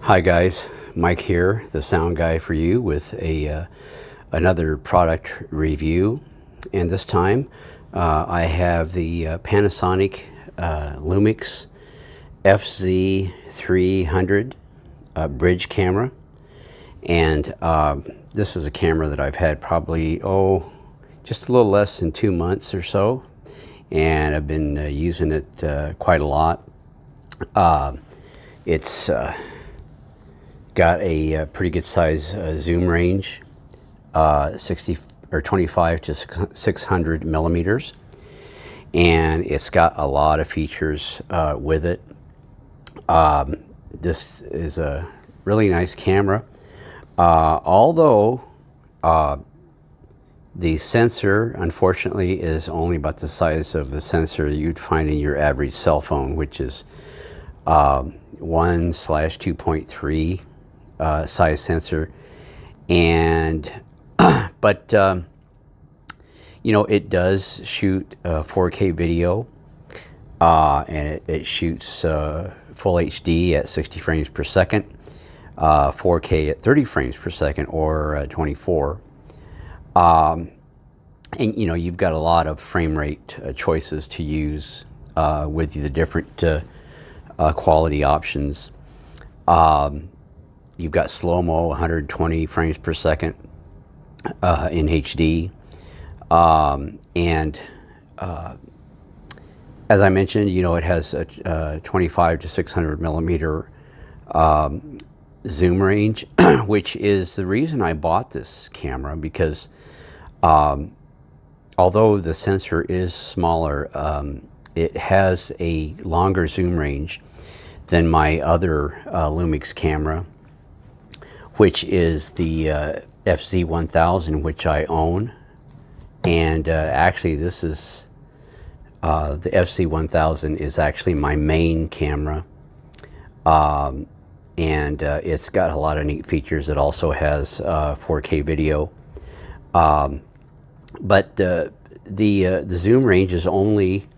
Hi guys, Mike here, the sound guy for you with another product review. And this time I have the Panasonic Lumix Fz300 bridge camera. And this is a camera that I've had probably, just a little less than 2 months or so. And I've been using it quite a lot. It's got a pretty good size zoom range, 25 to 600 millimeters, and it's got a lot of features with it. This is a really nice camera, although the sensor unfortunately is only about the size of the sensor you'd find in your average cell phone, which is 1/2.3 size sensor. And but you know, it does shoot 4K video, and it shoots full HD at 60 frames per second, 4K at 30 frames per second, or 24. And you know, you've got a lot of frame rate choices to use with the different quality options. You've got slow-mo, 120 frames per second in HD. And as I mentioned, you know, it has a 25 to 600 millimeter zoom range, which is the reason I bought this camera, because although the sensor is smaller, it has a longer zoom range than my other Lumix camera, which is the FZ1000, which I own. And actually this is the FZ1000 is actually my main camera, and it's got a lot of neat features. It also has 4K video, but the zoom range is only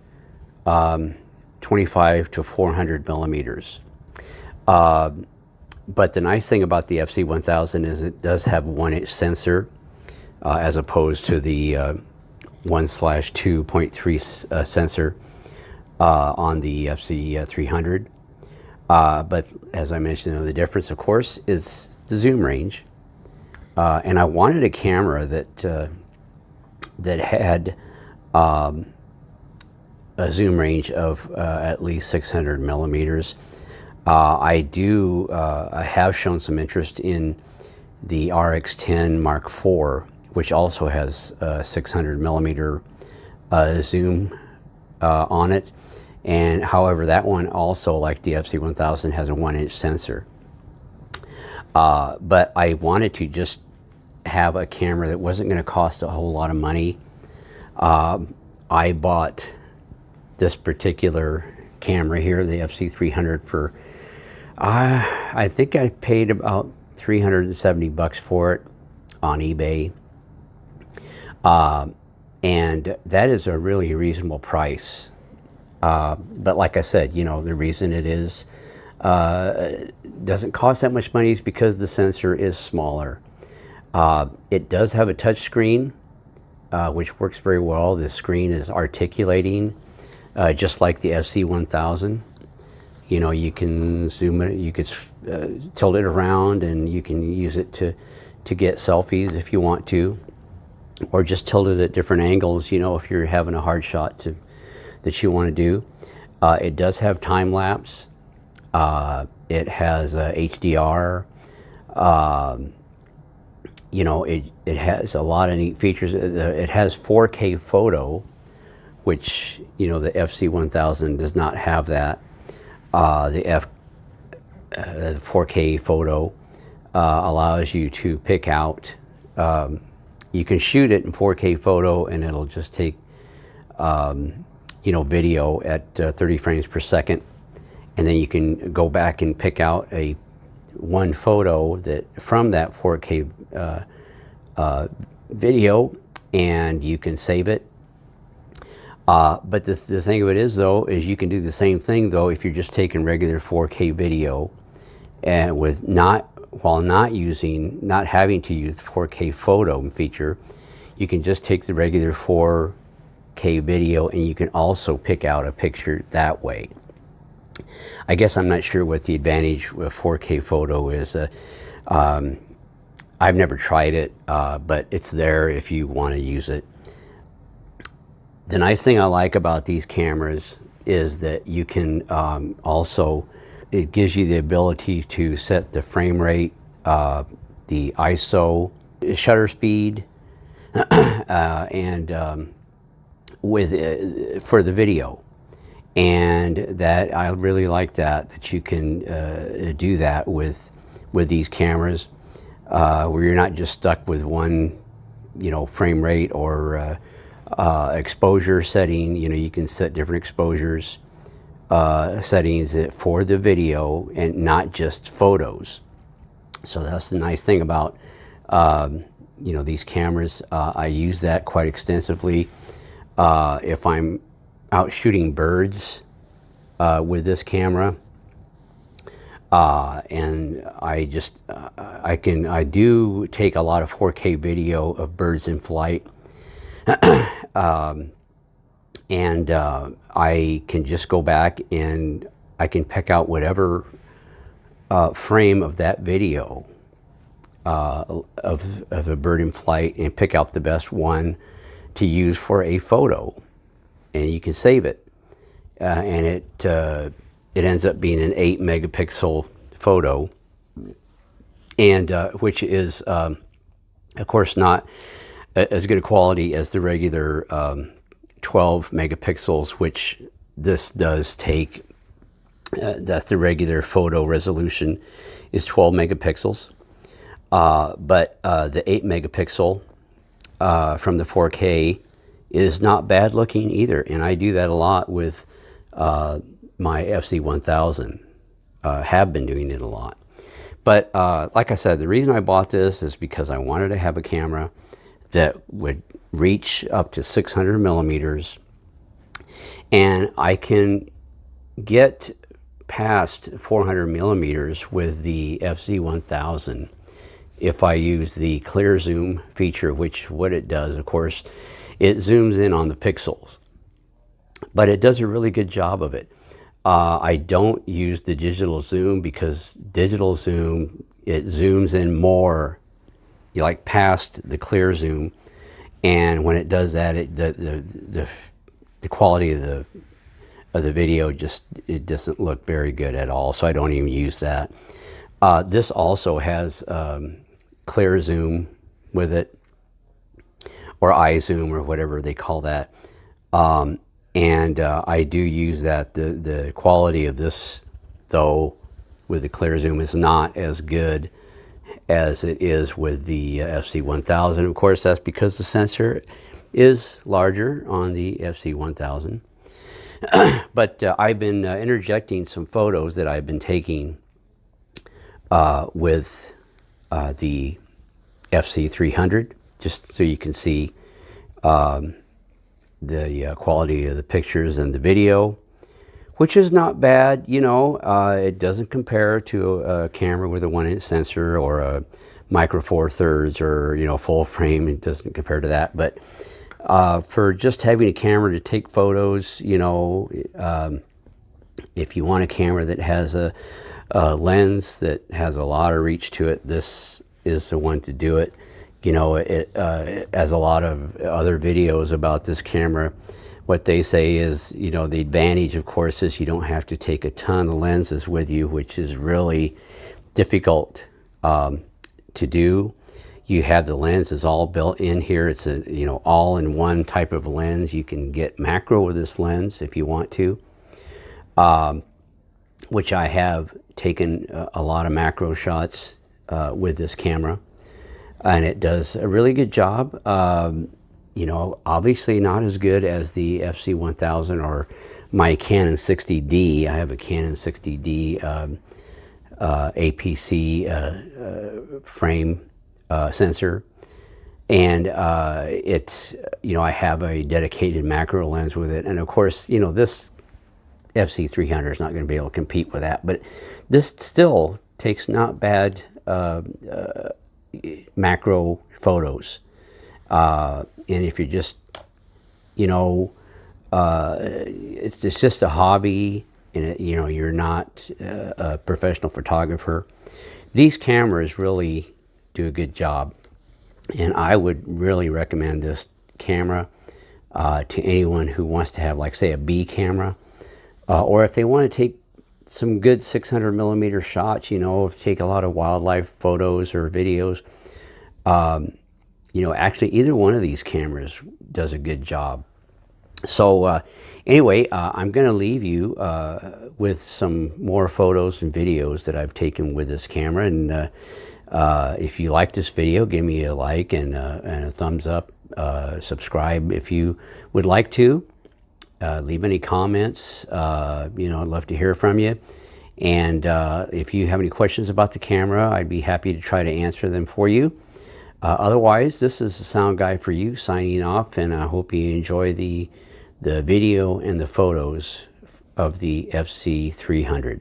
25 to 400 millimeters. But the nice thing about the FZ1000 is it does have a 1-inch sensor, as opposed to the 1/2.3 sensor on the FZ300. But as I mentioned, the difference, of course, is the zoom range. And I wanted a camera that that had a zoom range of at least 600 millimeters. I have shown some interest in the RX10 Mark IV, which also has 600 millimeter zoom on it. And however, that one also, like the FZ1000, has a 1-inch sensor. But I wanted to just have a camera that wasn't going to cost a whole lot of money. I bought this particular camera here, the FZ300, for I think I paid about $370 for it on eBay, and that is a really reasonable price. But like I said, you know, the reason it is doesn't cost that much money is because the sensor is smaller. It does have a touch screen, which works very well. The screen is articulating, just like the FZ1000. You know, you can zoom it, you could tilt it around, and you can use it to get selfies if you want to, or just tilt it at different angles, you know, if you're having a hard shot that you want to do. It does have time lapse. It has HDR. You know, it has a lot of neat features. It has 4K photo, which, you know, the FZ1000 does not have that. The 4K photo allows you to pick out, you can shoot it in 4K photo and it'll just take, you know, video at 30 frames per second. And then you can go back and pick out one photo from that 4K video, and you can save it. But the thing of it is, though, is you can do the same thing, though, if you're just taking regular 4K video and with not having to use the 4K photo feature, you can just take the regular 4K video and you can also pick out a picture that way. I guess I'm not sure what the advantage of 4K photo is. I've never tried it, but it's there if you want to use it. The nice thing I like about these cameras is that you can also, it gives you the ability to set the frame rate, the ISO, shutter speed, and for the video. And that I really like that you can do that with these cameras, where you're not just stuck with one, frame rate or exposure setting. You can set different exposures settings for the video and not just photos. So that's the nice thing about these cameras. I use that quite extensively. If I'm out shooting birds with this camera, and I do take a lot of 4K video of birds in flight, and I can just go back and I can pick out whatever frame of that video of a bird in flight and pick out the best one to use for a photo, and you can save it, and it ends up being an 8 megapixel photo, and which is of course not as good a quality as the regular 12 megapixels, which this does take. That's the regular photo resolution is 12 megapixels, but the 8 megapixel from the 4K is not bad looking either, and I do that a lot with my FZ1000. Have been doing it a lot. But like I said, the reason I bought this is because I wanted to have a camera that would reach up to 600 millimeters, and I can get past 400 millimeters with the FZ1000 if I use the clear zoom feature, which what it does, of course, it zooms in on the pixels, but it does a really good job of it. I don't use the digital zoom because digital zoom, it zooms in more, like past the clear zoom, and when it does that, the quality of the video it doesn't look very good at all. So I don't even use that. This also has clear zoom with it, or iZoom, or whatever they call that. And I do use that. The quality of this, though, with the clear zoom is not as good as it is with the FZ1000. Of course, that's because the sensor is larger on the FZ1000. But I've been interjecting some photos that I've been taking with the Fz300, just so you can see the quality of the pictures and the video, which is not bad. It doesn't compare to a camera with a 1-inch sensor or a micro four thirds or full frame. It doesn't compare to that. But for just having a camera to take photos, if you want a camera that has a lens that has a lot of reach to it, this is the one to do it. As a lot of other videos about this camera, what they say is, the advantage, of course, is you don't have to take a ton of lenses with you, which is really difficult to do. You have the lenses all built in here. It's a, all-in-one type of lens. You can get macro with this lens if you want to, which I have taken a lot of macro shots with this camera. And it does a really good job. Obviously not as good as the FZ1000 or my Canon 60D. I have a Canon 60D APC frame sensor, and I have a dedicated macro lens with it. And of course, this FZ300 is not going to be able to compete with that, but this still takes not bad macro photos. And if you're just, you know, it's just a hobby, and you know, you're not a professional photographer, these cameras really do a good job. And I would really recommend this camera to anyone who wants to have, like, say, a B camera, or if they want to take some good 600 millimeter shots, you know, take a lot of wildlife photos or videos. You know, actually either one of these cameras does a good job. So anyway, I'm going to leave you with some more photos and videos that I've taken with this camera. And if you like this video, give me a like and a thumbs up. Subscribe if you would like to. Leave any comments. You know, I'd love to hear from you. And if you have any questions about the camera, I'd be happy to try to answer them for you. Otherwise, this is the Sound Guy for you, signing off, and I hope you enjoy the video and the photos of the FZ300.